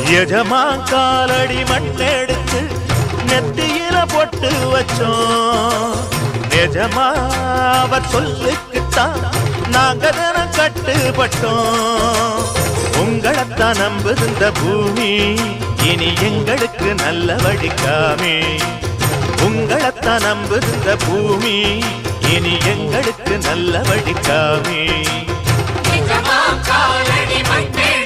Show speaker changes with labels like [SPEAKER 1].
[SPEAKER 1] எஜமா காலடி மண்ணெடுத்து நெத்தியில பொட்டு வச்சோம். நிஜமா அவர் சொல்லுக்குத்தான் நாங்க தினம் கட்டுப்பட்டோம். உங்களைத்தான் நம்புகின்ற பூமி இனி எங்களுக்கு நல்ல வழிக்காமே. உங்களைத்தான் நம்புகின்ற பூமி இனி எங்களுக்கு நல்ல வழிக்காமே.
[SPEAKER 2] நிஜமா காலடி மண்ணெடுத்து